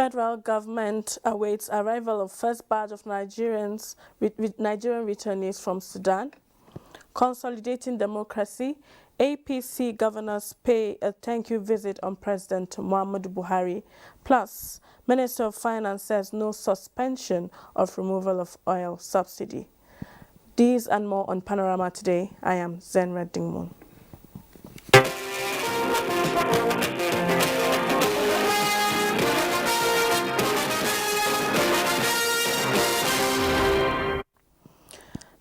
Federal government awaits arrival of first batch of Nigerian returnees from Sudan. Consolidating democracy, APC governors pay a thank you visit on President Muhammadu Buhari. Plus, Minister of Finance says no suspension of removal of oil subsidy. These and more on Panorama today. I am Zenred Dingmun.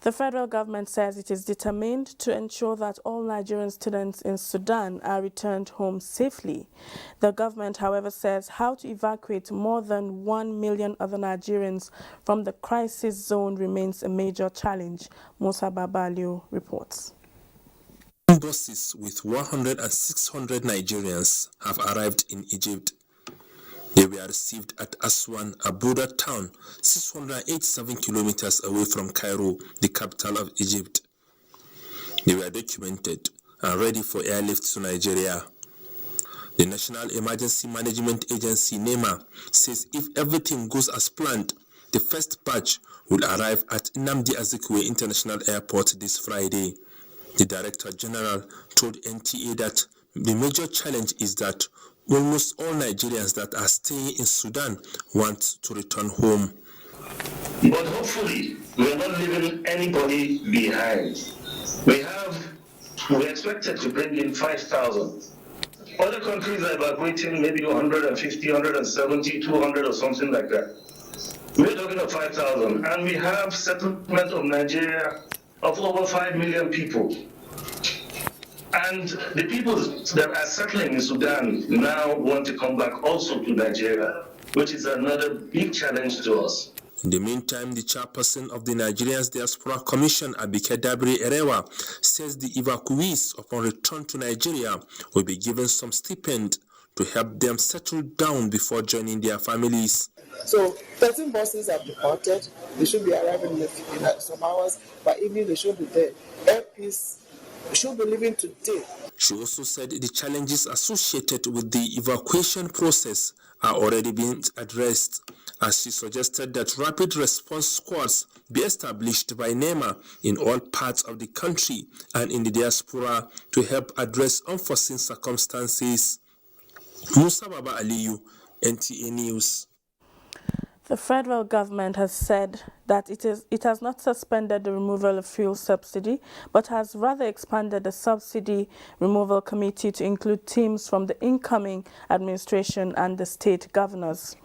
The federal government says it is determined to ensure that all Nigerian students in Sudan are returned home safely. The government, however, says how to evacuate more than 1 million other Nigerians from the crisis zone remains a major challenge. Musa Babalio reports. Buses with 100 and 600 Nigerians have arrived in Egypt. They were received at Aswan, Abuja town, 687 kilometers away from Cairo, the capital of Egypt. They were documented and ready for airlift to Nigeria. The National Emergency Management Agency, NEMA, says if everything goes as planned, the first batch will arrive at Nnamdi Azikiwe International Airport this Friday. The Director General told NTA that the major challenge is that almost all Nigerians that are staying in Sudan want to return home. But hopefully, we are not leaving anybody behind. We expected to bring in 5,000. Other countries are evacuating maybe 150, 170, 200 or something like that. We're talking of 5,000, and we have settlement of Nigeria of over 5 million people. And the people that are settling in Sudan now want to come back also to Nigeria, which is another big challenge to us. In the meantime, the chairperson of the Nigerians Diaspora Commission, Abike Dabiri Erewa, says the evacuees upon return to Nigeria will be given some stipend to help them settle down before joining their families. So 13 buses have departed. They should be arriving in some hours. By evening, they should be there. Airpeace should be leaving today. She also said the challenges associated with the evacuation process are already being addressed, as she suggested that rapid response squads be established by NEMA in all parts of the country and in the diaspora to help address unforeseen circumstances. Musa Baba Aliyu, NTA News. The federal government has said that it has not suspended the removal of fuel subsidy, but has rather expanded the subsidy removal committee to include teams from the incoming administration and the state governors.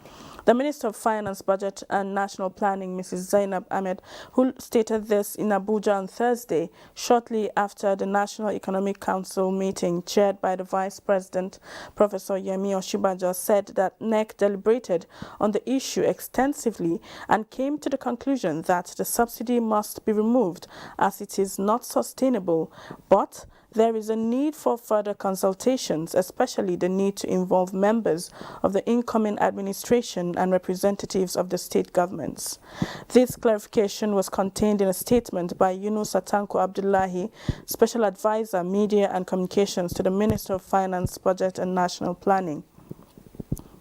The Minister of Finance, Budget and National Planning, Mrs. Zainab Ahmed, who stated this in Abuja on Thursday, shortly after the National Economic Council meeting chaired by the Vice President, Professor Yemi Osinbajo, said that NEC deliberated on the issue extensively and came to the conclusion that the subsidy must be removed as it is not sustainable, but there is a need for further consultations, especially the need to involve members of the incoming administration and representatives of the state governments. This clarification was contained in a statement by Yunus Atanko Abdullahi, Special Advisor, Media and Communications to the Minister of Finance, Budget and National Planning.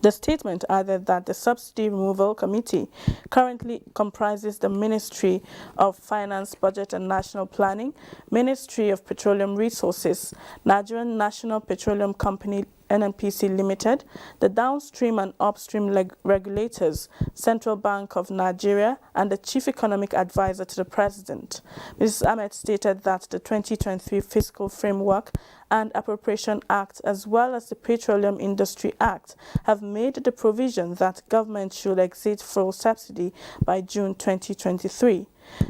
The statement added that the Subsidy Removal Committee currently comprises the Ministry of Finance, Budget and National Planning, Ministry of Petroleum Resources, Nigerian National Petroleum Company NNPC Limited, the downstream and upstream regulators, Central Bank of Nigeria, and the Chief Economic Advisor to the President. Mrs. Ahmed stated that the 2023 Fiscal Framework and Appropriation Act, as well as the Petroleum Industry Act, have made the provision that government should exit fuel subsidy by June 2023.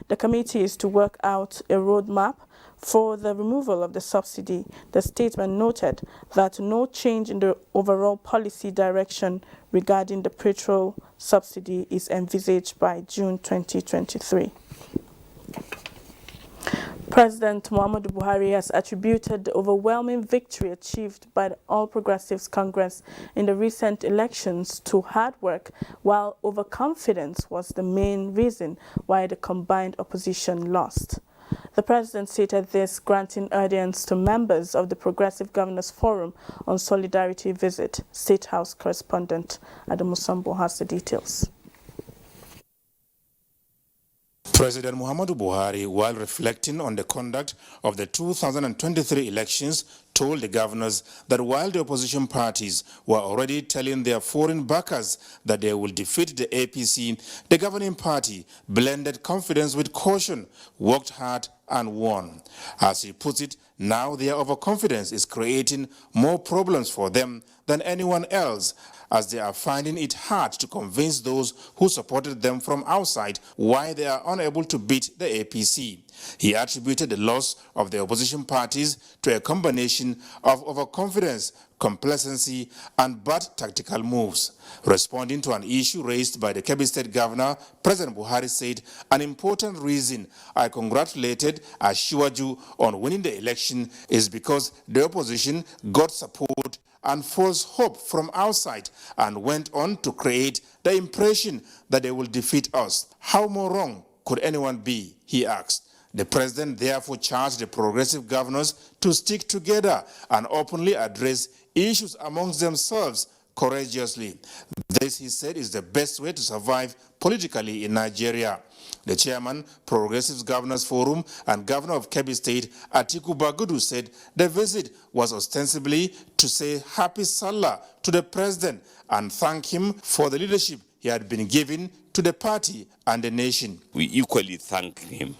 The committee is to work out a roadmap for the removal of the subsidy. The statement noted that no change in the overall policy direction regarding the petrol subsidy is envisaged by June 2023. President Muhammadu Buhari has attributed the overwhelming victory achieved by the All Progressives Congress in the recent elections to hard work, while overconfidence was the main reason why the combined opposition lost. The president stated this, granting audience to members of the Progressive Governors Forum on Solidarity visit. State House correspondent Adamu Sambo has the details. President Muhammadu Buhari, while reflecting on the conduct of the 2023 elections, told the governors that while the opposition parties were already telling their foreign backers that they will defeat the APC, the governing party blended confidence with caution, worked hard and won. As he puts it, now their overconfidence is creating more problems for them than anyone else, as they are finding it hard to convince those who supported them from outside why they are unable to beat the APC. He attributed the loss of the opposition parties to a combination of overconfidence, complacency, and bad tactical moves. Responding to an issue raised by the Kebbi State Governor, President Buhari said, "An important reason I congratulated Asiwaju on winning the election is because the opposition got support and false hope from outside and went on to create the impression that they will defeat us. How more wrong could anyone be?" he asked. The president therefore charged the progressive governors to stick together and openly address issues amongst themselves courageously. This, he said, is the best way to survive politically in Nigeria. The chairman, Progressive Governors Forum and Governor of Kebbi State, Atiku Bagudu, said the visit was ostensibly to say Happy Salah to the president and thank him for the leadership he had been given to the party and the nation. We equally thank him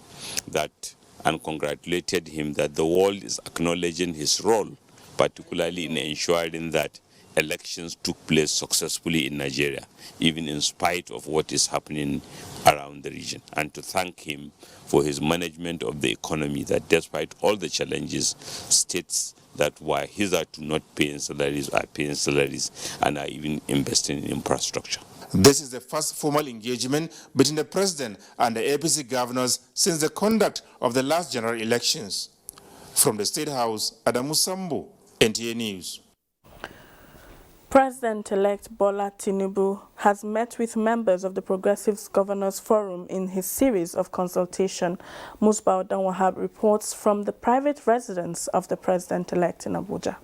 that and congratulated him that the world is acknowledging his role, particularly in ensuring that elections took place successfully in Nigeria, even in spite of what is happening around the region, and to thank him for his management of the economy, that despite all the challenges, states that were hitherto not paying salaries are paying salaries and are even investing in infrastructure. This is the first formal engagement between the president and the APC governors since the conduct of the last general elections. From the State House, Adamu Sambo, NTA News. President-elect Bola Tinubu has met with members of the Progressive Governors Forum in his series of consultation. Musbah Odanwahab reports from the private residence of the president-elect in Abuja.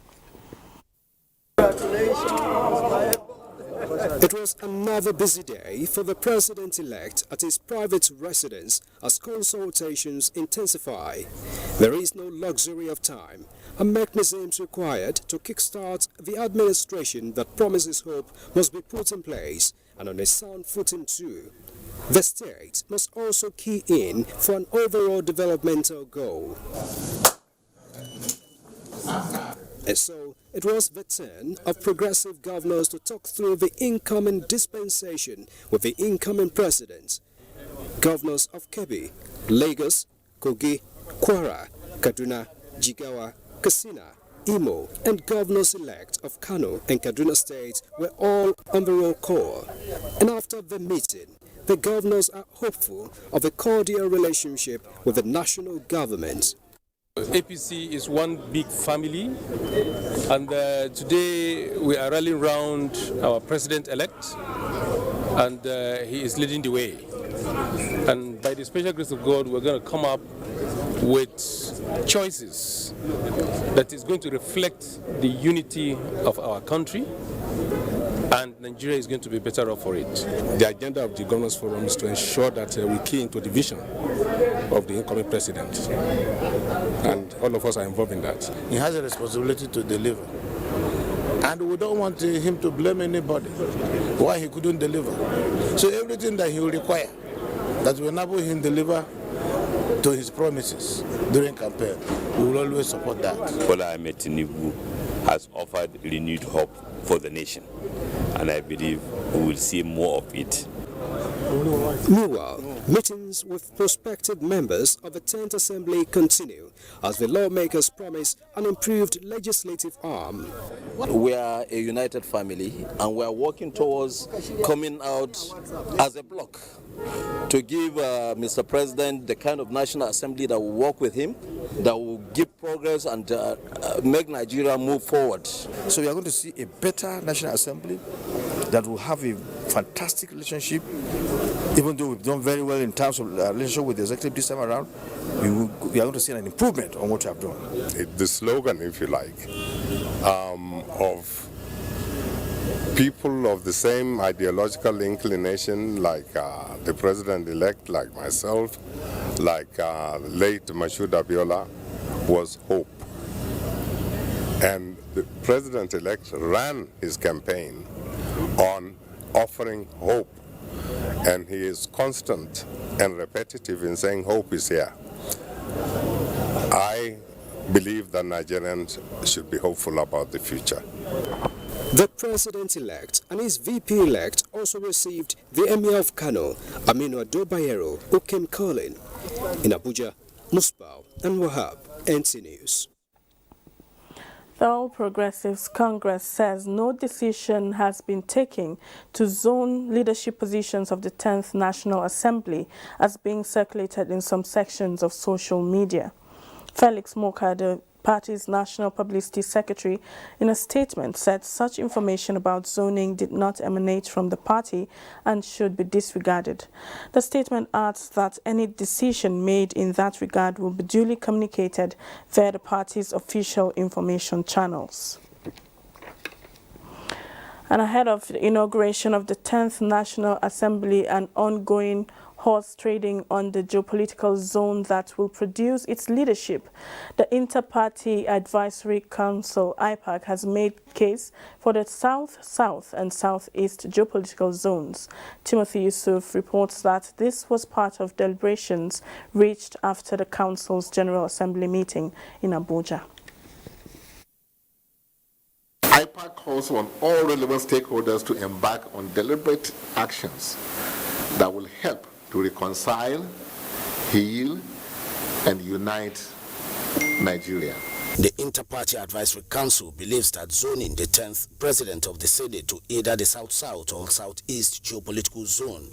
It was another busy day for the president-elect at his private residence as consultations intensify. There is no luxury of time, and mechanisms required to kickstart the administration that promises hope must be put in place, and on a sound footing too. The state must also key in for an overall developmental goal. And so, it was the turn of progressive governors to talk through the incoming dispensation with the incoming president. Governors of Kebbi, Lagos, Kogi, Kwara, Kaduna, Jigawa, Katsina, Imo, and governors-elect of Kano and Kaduna states were all on the roll call. And after the meeting, the governors are hopeful of a cordial relationship with the national government. APC is one big family, and today we are rallying around our president-elect, and he is leading the way. And by the special grace of God, we're going to come up with choices that is going to reflect the unity of our country, and Nigeria is going to be better off for it. The agenda of the Governors Forum is to ensure that we key into the vision of the incoming president, and all of us are involved in that. He has a responsibility to deliver, and we don't want him to blame anybody why he couldn't deliver. So everything that he will require that will enable him deliver to his promises during campaign, we will always support that. Bola Ahmed Tinubu has offered renewed hope for the nation, and I believe we will see more of it. Meanwhile, meetings with prospective members of the 10th Assembly continue as the lawmakers promise an improved legislative arm. We are a united family, and we are working towards coming out as a bloc to give Mr. President the kind of National Assembly that will work with him, that will give progress and make Nigeria move forward. So we are going to see a better National Assembly that will have a fantastic relationship. Even though we've done very well in terms of relationship with the executive this time around, we are going to see an improvement on what we have done. The slogan, if you like, of people of the same ideological inclination, like the president-elect, like myself, like late Mashoud Abiola, was hope. And the president-elect ran his campaign on offering hope, and he is constant and repetitive in saying hope is here. I believe that Nigerians should be hopeful about the future. The president-elect and his VP-elect also received the Emir of Kano, Aminu Ado Bayero, who came calling. In Abuja, Musbau and Wahab, NTA News. The All Progressives Congress says no decision has been taken to zone leadership positions of the 10th National Assembly as being circulated in some sections of social media. Felix Moka, the party's National Publicity Secretary, in a statement said such information about zoning did not emanate from the party and should be disregarded. The statement adds that any decision made in that regard will be duly communicated via the party's official information channels. And ahead of the inauguration of the 10th National Assembly and ongoing horse trading on the geopolitical zone that will produce its leadership, the Inter-Party Advisory Council, IPAC, has made case for the South, South and Southeast geopolitical zones. Timothy Yusuf reports that this was part of deliberations reached after the Council's General Assembly meeting in Abuja. IPAC calls on all relevant stakeholders to embark on deliberate actions that will help to reconcile, heal, and unite Nigeria. The Inter-Party Advisory Council believes that zoning the 10th President of the Senate to either the South-South or Southeast geopolitical zone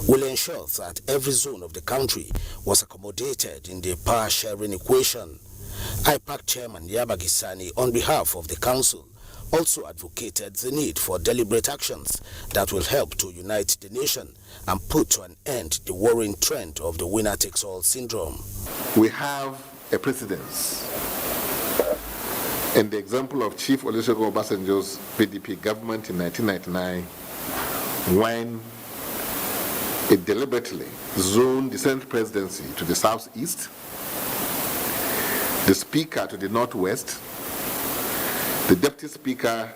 will ensure that every zone of the country was accommodated in the power-sharing equation. IPAC Chairman Yabagi Sani, on behalf of the Council, also advocated the need for deliberate actions that will help to unite the nation and put to an end the worrying trend of the winner-takes-all syndrome. We have a precedence in the example of Chief Olusegun Obasanjo's PDP government in 1999, when it deliberately zoned the Senate presidency to the southeast, the Speaker to the northwest, the Deputy Speaker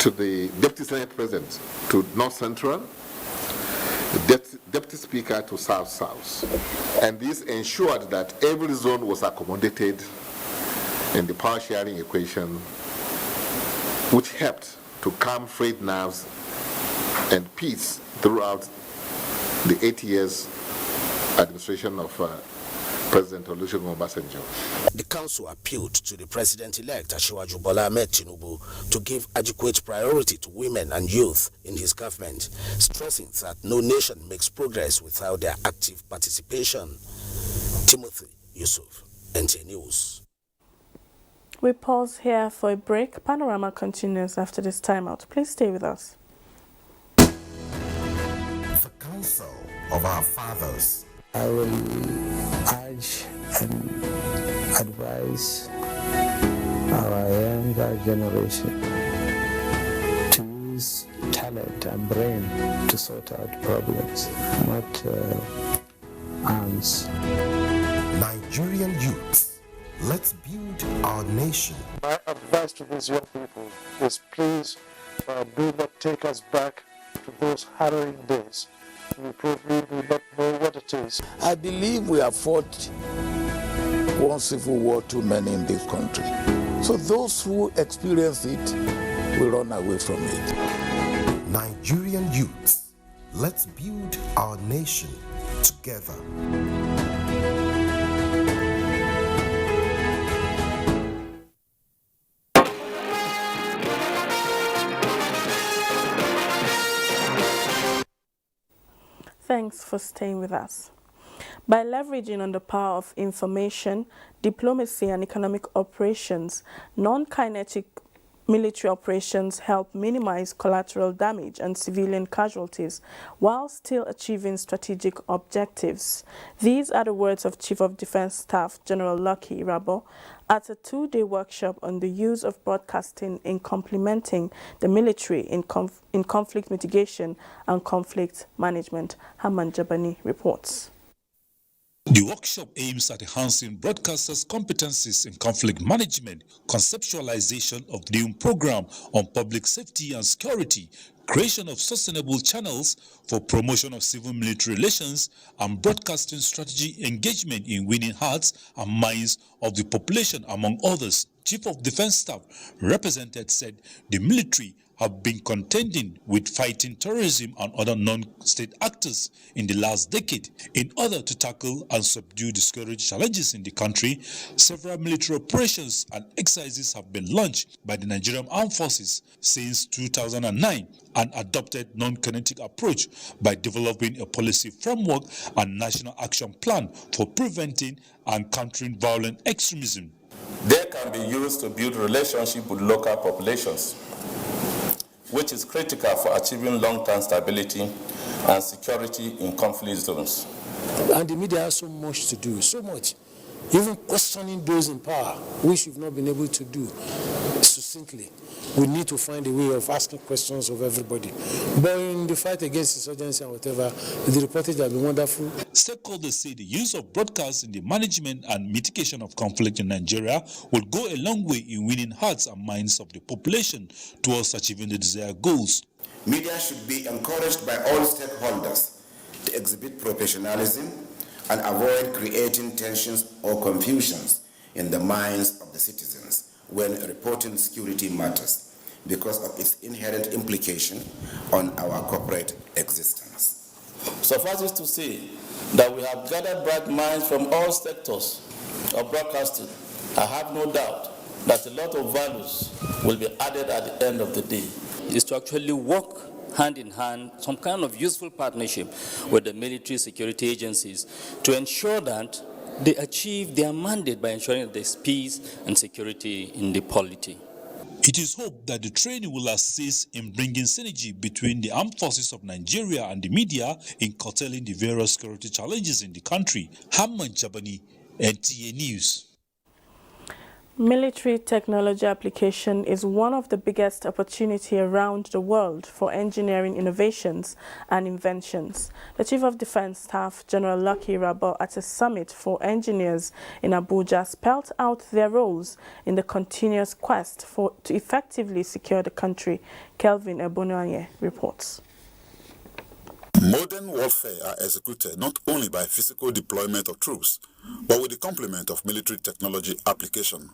to the Deputy Senate President to North Central, the Deputy Speaker to South South. And this ensured that every zone was accommodated in the power sharing equation, which helped to calm frayed nerves and peace throughout the 8 years administration of President Olusegun Obasanjo. The Council appealed to the President-elect Asiwaju Bola Ahmed Tinubu to give adequate priority to women and youth in his government, stressing that no nation makes progress without their active participation. Timothy Yusuf, NTA News. We pause here for a break. Panorama continues after this timeout. Please stay with us. The Council of Our Fathers. I will urge and advise our younger generation to use talent and brain to sort out problems, not arms. Nigerian youth, let's build our nation. My advice to these young people is please do not take us back to those harrowing days. We probably do not know what it is. I believe we have fought one civil war too many in this country. So those who experience it will run away from it. Nigerian youth, let's build our nation together. Thanks for staying with us. By leveraging on the power of information, diplomacy and economic operations, non-kinetic military operations help minimize collateral damage and civilian casualties while still achieving strategic objectives. These are the words of Chief of Defense Staff General Lucky Irabo at a two-day workshop on the use of broadcasting in complementing the military in conflict mitigation and conflict management. Haman Jabani reports. The workshop aims at enhancing broadcasters' competencies in conflict management, conceptualization of the new program on public safety and security, creation of sustainable channels for promotion of civil-military relations, and broadcasting strategy engagement in winning hearts and minds of the population, among others. Chief of Defense Staff represented said the military have been contending with fighting terrorism and other non-state actors in the last decade. In order to tackle and subdue the security challenges in the country, several military operations and exercises have been launched by the Nigerian Armed Forces since 2009 and adopted non-kinetic approach by developing a policy framework and national action plan for preventing and countering violent extremism. They can be used to build relationship with local populations, which is critical for achieving long-term stability and security in conflict zones. And the media has so much to do, so much. Even questioning those in power, which we've not been able to do succinctly. We need to find a way of asking questions of everybody. But in the fight against insurgency and whatever, the reportage has been wonderful. Stakeholders say the use of broadcasts in the management and mitigation of conflict in Nigeria will go a long way in winning hearts and minds of the population towards achieving the desired goals. Media should be encouraged by all stakeholders to exhibit professionalism and avoid creating tensions or confusions in the minds of the citizens when reporting security matters because of its inherent implication on our corporate existence. Suffice it to say that we have gathered bright minds from all sectors of broadcasting. I have no doubt that a lot of values will be added at the end of the day. Is to actually work hand in hand, some kind of useful partnership with the military security agencies to ensure that they achieve their mandate by ensuring that there's peace and security in the polity. It is hoped that the training will assist in bringing synergy between the armed forces of Nigeria and the media in curtailing the various security challenges in the country. Haman Jabani, NTA News. Military technology application is one of the biggest opportunities around the world for engineering innovations and inventions. The Chief of Defense Staff, General Lucky Irabo, at a summit for engineers in Abuja, spelled out their roles in the continuous quest to effectively secure the country. Kelvin Ebonanye reports. Modern warfare are executed not only by physical deployment of troops, but with the complement of military technology application.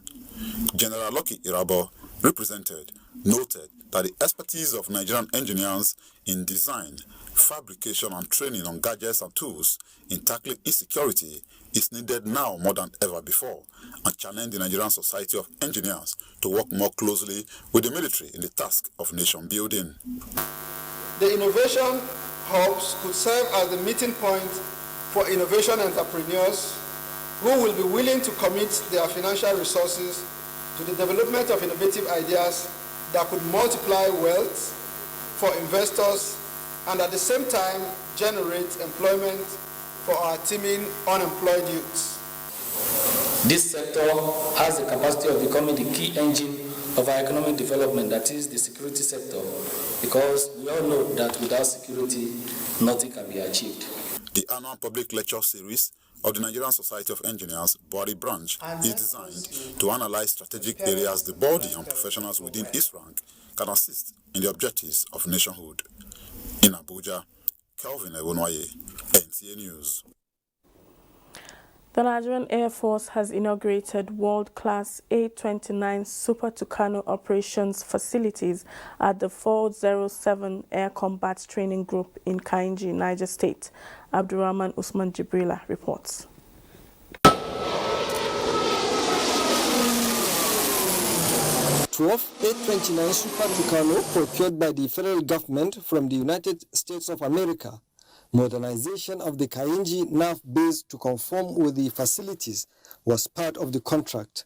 General Lucky Irabo represented noted that the expertise of Nigerian engineers in design, fabrication and training on gadgets and tools in tackling insecurity is needed now more than ever before, and challenged the Nigerian Society of Engineers to work more closely with the military in the task of nation building. The innovation hubs could serve as the meeting point for innovation entrepreneurs who will be willing to commit their financial resources to the development of innovative ideas that could multiply wealth for investors and at the same time generate employment for our teeming unemployed youths. This sector has the capacity of becoming the key engine of our economic development, that is the security sector, because we all know that without security, nothing can be achieved. The annual public lecture series of the Nigerian Society of Engineers body branch is designed to analyze strategic areas the body and professionals within its rank can assist in the objectives of nationhood. In Abuja, Kelvin Ebonwaye, NTA News. The Nigerian Air Force has inaugurated world-class A-29 Super Tucano operations facilities at the 407 Air Combat Training Group in Kainji, Niger State. Abdurrahman Usman Jibrila reports. 12 A-29 Super Tucano procured by the federal government from the United States of America. Modernization of the Kainji NAF base to conform with the facilities was part of the contract.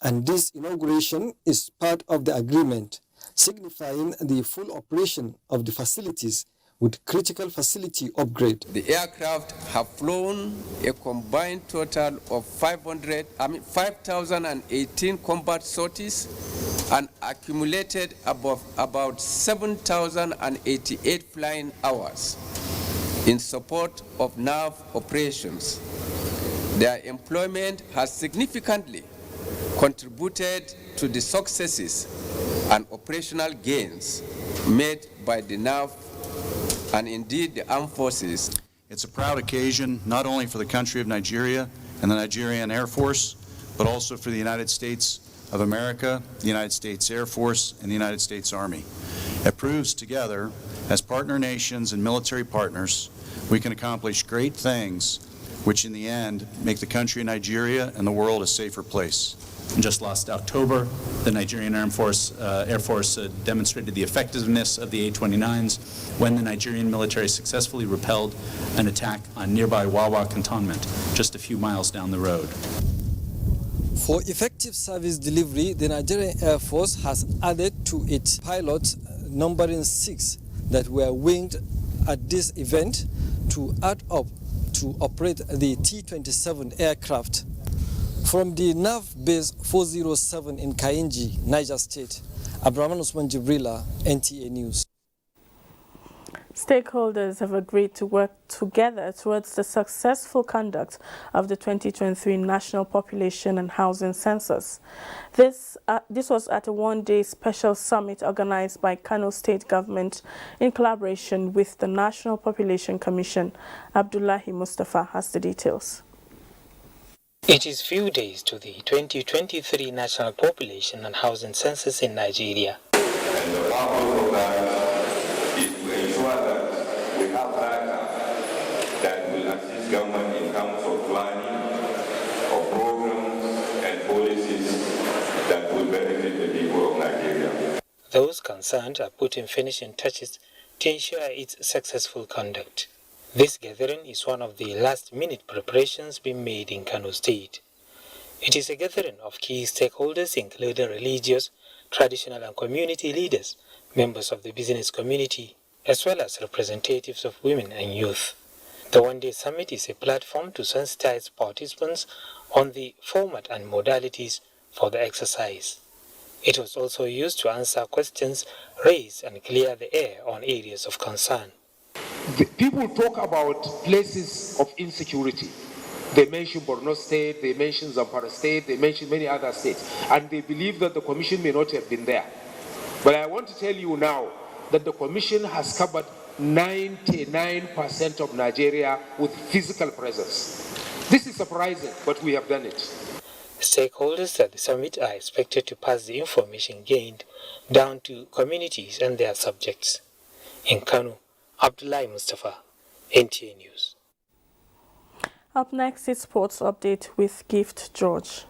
And this inauguration is part of the agreement, signifying the full operation of the facilities with critical facility upgrade. The aircraft have flown a combined total of 5,018 combat sorties and accumulated about 7,088 flying hours in support of NAV operations. Their employment has significantly contributed to the successes and operational gains made by the NAV and indeed the armed forces. It's a proud occasion not only for the country of Nigeria and the Nigerian Air Force, but also for the United States of America, the United States Air Force, and the United States Army. It proves together, as partner nations and military partners, we can accomplish great things, which in the end make the country of Nigeria and the world a safer place. Just last October, the Nigerian Air Force demonstrated the effectiveness of the A-29s when the Nigerian military successfully repelled an attack on nearby Wawa cantonment, just a few miles down the road. For effective service delivery, the Nigerian Air Force has added to its pilots, numbering 6 that were winged at this event, to add up to operate the T-27 aircraft. From the NAV base 407 in Kainji, Niger State, Abrahman Usman Jibrila, NTA News. Stakeholders have agreed to work together towards the successful conduct of the 2023 National Population and Housing Census. This was at a one-day special summit organized by Kano State Government in collaboration with the National Population Commission. Abdullahi Mustafa has the details. It is few days to the 2023 National Population and Housing Census in Nigeria. And the purpose of that is to ensure that we have data that will assist government in terms of planning, of programs and policies that will benefit the people of Nigeria. Those concerned are putting finishing touches to ensure its successful conduct. This gathering is one of the last-minute preparations being made in Kano State. It is a gathering of key stakeholders including religious, traditional and community leaders, members of the business community, as well as representatives of women and youth. The one-day summit is a platform to sensitize participants on the format and modalities for the exercise. It was also used to answer questions raised and clear the air on areas of concern. People talk about places of insecurity. They mention Borno State, they mention Zamfara State, they mention many other states, and they believe that the Commission may not have been there. But I want to tell you now that the Commission has covered 99% of Nigeria with physical presence. This is surprising, but we have done it. Stakeholders at the summit are expected to pass the information gained down to communities and their subjects. In Kano, Abdullahi Mustafa, NTA News. Up next is Sports Update with Gift George.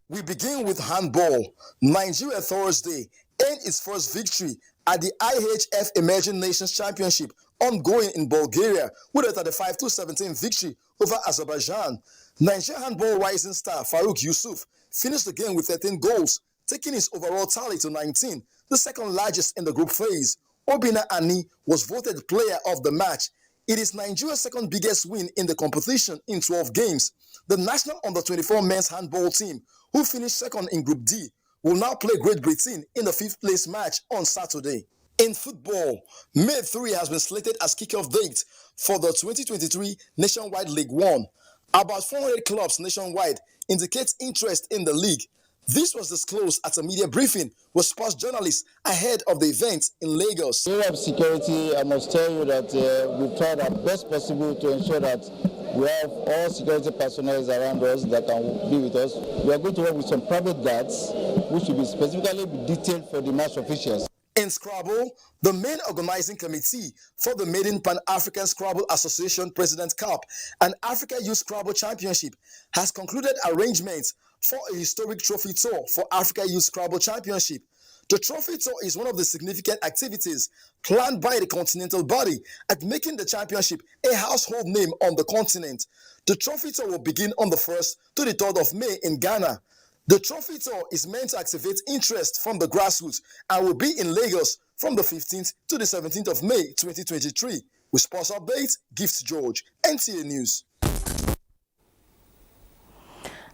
We begin with handball. Nigeria Thursday earned its first victory at the IHF Emerging Nations Championship ongoing in Bulgaria with a 35-17 victory over Azerbaijan. Nigeria handball rising star Farouk Yusuf finished the game with 13 goals, taking his overall tally to 19, the second largest in the group phase. Obina Ani was voted player of the match. It is Nigeria's second biggest win in the competition in 12 games. The national under-24 men's handball team, who finished second in Group D, will now play Great Britain in the 5th place match on Saturday. In football, May 3 has been slated as kickoff date for the 2023 Nationwide League 1. About 400 clubs nationwide indicate interest in the league. This was disclosed at a media briefing with sports journalists ahead of the event in Lagos. In area of security, I must tell you that we've tried our best possible to ensure that we have all security personnel around us that can be with us. We are going to work with some private guards, which will be specifically detailed for the match officials. In Scrabble, the main organizing committee for the Maiden Pan-African Scrabble Association President Cup and Africa Youth Scrabble Championship has concluded arrangements for a historic trophy tour for Africa Youth Scrabble Championship. The trophy tour is one of the significant activities planned by the continental body at making the championship a household name on the continent. The trophy tour will begin on the 1st to the 3rd of May in Ghana. The trophy tour is meant to activate interest from the grassroots and will be in Lagos from the 15th to the 17th of May 2023. With sports updates, Gift George, NTA News.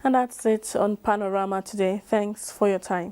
And that's it on Panorama today. Thanks for your time.